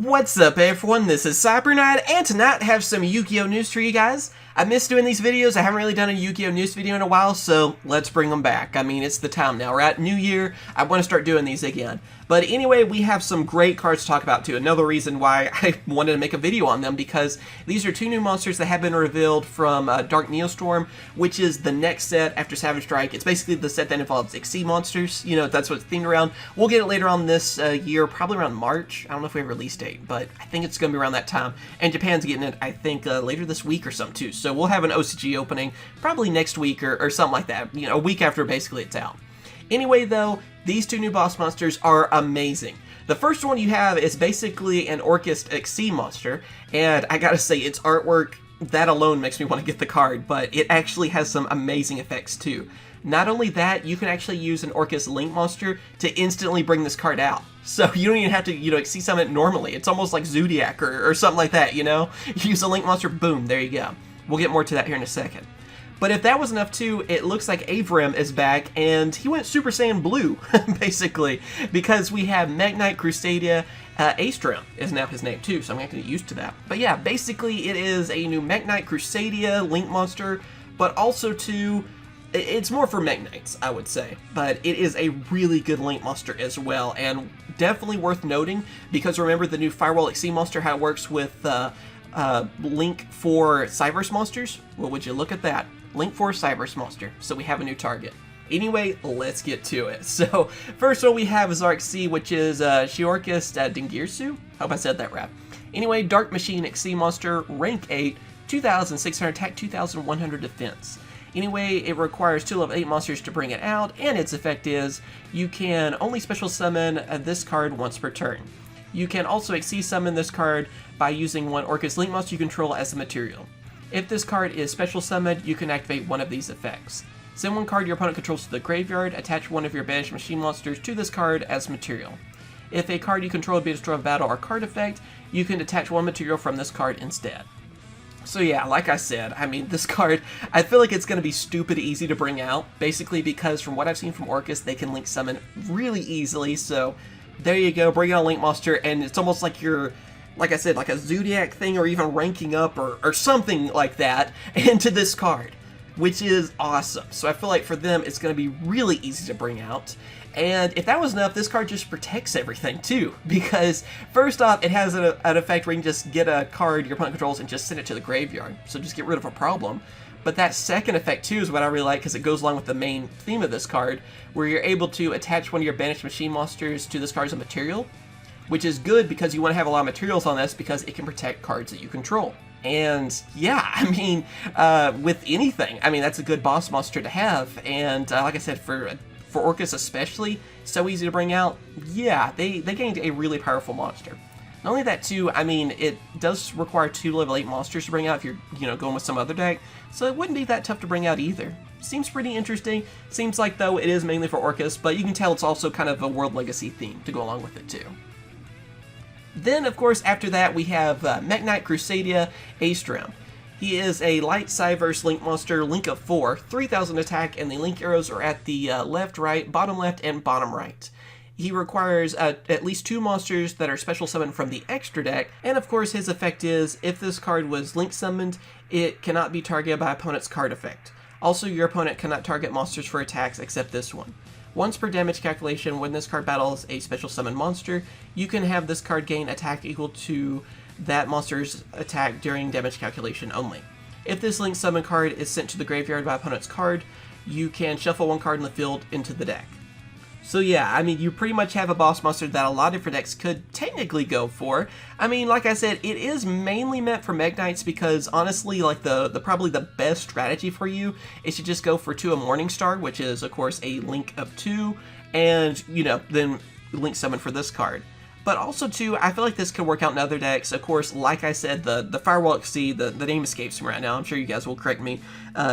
What's up everyone, this is Mekk-Knight, and tonight I have some Yu-Gi-Oh news for you guys. I miss doing these videos. I haven't really done a Yu-Gi-Oh news video in a while, so let's bring them back. I mean, it's the time now. We're at New Year. I want to start doing these again. But anyway, we have some great cards to talk about too. Another reason why I wanted to make a video on them, because these are two new monsters that have been revealed from Dark Neostorm, which is the next set after Savage Strike. It's basically the set that involves XYZ monsters. You know, that's what it's themed around. We'll get it later on this year, probably around March. I don't know if we have a release date, but I think it's going to be around that time. And Japan's getting it, I think, later this week or something too. So we'll have an OCG opening probably next week or something like that. You know, a week after basically it's out. Anyway, though, these two new boss monsters are amazing. The first one you have is basically an Sheorcust XYZ monster, and I gotta say, its artwork, that alone makes me want to get the card, but it actually has some amazing effects too. Not only that, you can actually use an Sheorcust Link monster to instantly bring this card out. So you don't even have to, XYZ summon it normally. It's almost like Zodiac or something like that, you know? You use a Link monster, boom, there you go. We'll get more to that here in a second. But if that was enough too, it looks like Avram is back, and he went Super Saiyan Blue, basically, because we have Mekk-Knight, Crusadia, Astram is now his name too, so I'm going to get used to that. But yeah, basically it is a new Mekk-Knight, Crusadia, Link monster, but also too, it's more for Mekk-Knights, I would say, but it is a really good Link monster as well, and definitely worth noting, because remember the new Firewall XYZ monster, how it works with Link for Cyberse monsters? Well, would you look at that? Link for Cyberse monster, so we have a new target. Anyway, let's get to it. So, first one we have is XYZ, which is Sheorcust Dingirsu. Hope I said that right. Anyway, Dark Machine XYZ monster, rank 8, 2,600 attack, 2,100 defense. Anyway, it requires 2 level 8 monsters to bring it out, and its effect is you can only special summon this card once per turn. You can also XYZ summon this card by using one Sheorcust Link monster you control as a material. If this card is special summoned, you can activate one of these effects. Send one card your opponent controls to the graveyard, attach one of your banished machine monsters to this card as material. If a card you control be destroyed in battle or card effect, you can attach one material from this card instead. So yeah, like I said, I mean, this card, I feel like it's going to be stupid easy to bring out, basically because from what I've seen from Sheorcust, they can Link summon really easily, so there you go, bring out a Link monster, and it's almost like you're, like I said, like a Zodiac thing, or even ranking up, or something like that, into this card, which is awesome. So I feel like for them, it's going to be really easy to bring out. And if that was enough, this card just protects everything too, because first off, it has an effect where you can just get a card your opponent controls and just send it to the graveyard, so just get rid of a problem. But that second effect too is what I really like, because it goes along with the main theme of this card, where you're able to attach one of your banished machine monsters to this card as a material, which is good because you want to have a lot of materials on this because it can protect cards that you control. And yeah, I mean, with anything, I mean, that's a good boss monster to have. And like I said, for Sheorcust especially, so easy to bring out. Yeah, they gained a really powerful monster. Not only that too, I mean, it does require 2 level 8 monsters to bring out if you're, going with some other deck, so it wouldn't be that tough to bring out either. Seems pretty interesting. Seems like, though, it is mainly for Sheorcust, but you can tell it's also kind of a World Legacy theme to go along with it too. Then, of course, after that, we have Mekk-Knight, Crusadia, Astram. He is a light Cyberse Link monster, Link of 4, 3,000 attack, and the Link arrows are at the left, right, bottom left, and bottom right. He requires at least 2 monsters that are special summoned from the extra deck, and of course his effect is, if this card was Link summoned, it cannot be targeted by opponent's card effect. Also, your opponent cannot target monsters for attacks except this one. Once per damage calculation, when this card battles a special summon monster, you can have this card gain attack equal to that monster's attack during damage calculation only. If this Link summon card is sent to the graveyard by opponent's card, you can shuffle one card in the field into the deck. So yeah, I mean, you pretty much have a boss monster that a lot of different decks could technically go for. I mean, like I said, it is mainly meant for Mekk-Knights because honestly, like probably the best strategy for you is to just go for 2 of Morningstar, which is of course a Link of 2, and then Link summon for this card. But also too, I feel like this could work out in other decks. Of course, like I said, the Firewall XYZ, the name escapes me right now. I'm sure you guys will correct me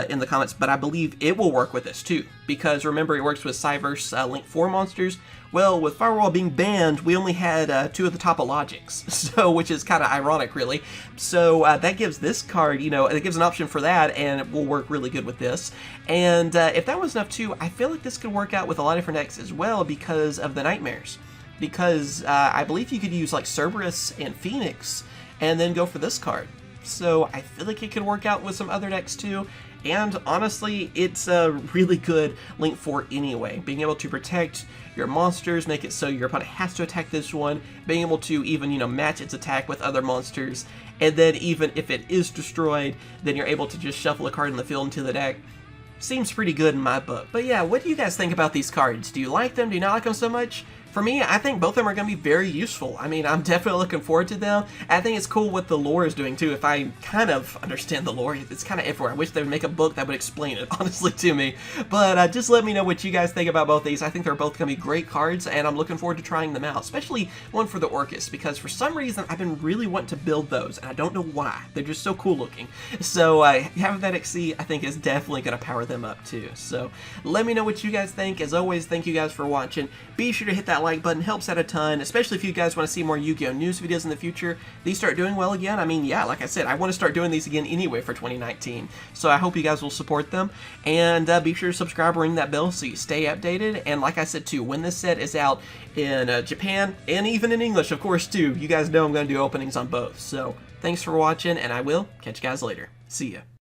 in the comments, but I believe it will work with this too. Because remember, it works with Cyberse Link 4 monsters. Well, with Firewall being banned, we only had 2 of the Topologics, so which is kind of ironic, really. So that gives this card, it gives an option for that, and it will work really good with this. And if that was enough too, I feel like this could work out with a lot of different decks as well because of the Nightmares. because I believe you could use like Cerberus and Phoenix and then go for this card. So I feel like it could work out with some other decks too. And honestly, it's a really good Link 4 anyway. Being able to protect your monsters, make it so your opponent has to attack this one, being able to even, match its attack with other monsters, and then even if it is destroyed, then you're able to just shuffle a card in the field into the deck. Seems pretty good in my book. But yeah, what do you guys think about these cards? Do you like them? Do you not like them so much? For me, I think both of them are going to be very useful. I mean, I'm definitely looking forward to them. I think it's cool what the lore is doing, too. If I kind of understand the lore, it's kind of everywhere. I wish they would make a book that would explain it, honestly, to me. But just let me know what you guys think about both these. I think they're both going to be great cards, and I'm looking forward to trying them out, especially one for the Orcust, because for some reason, I've been really wanting to build those, and I don't know why. They're just so cool looking. So having that XC, I think, is definitely going to power them up, too. So let me know what you guys think. As always, thank you guys for watching. Be sure to hit that like button. Helps out a ton, especially if you guys want to see more Yu-Gi-Oh! News videos in the future. These start doing well again. I mean, yeah, like I said, I want to start doing these again anyway for 2019. So I hope you guys will support them. And be sure to subscribe or ring that bell so you stay updated. And like I said, too, when this set is out in Japan, and even in English, of course, too, you guys know I'm going to do openings on both. So thanks for watching, and I will catch you guys later. See ya.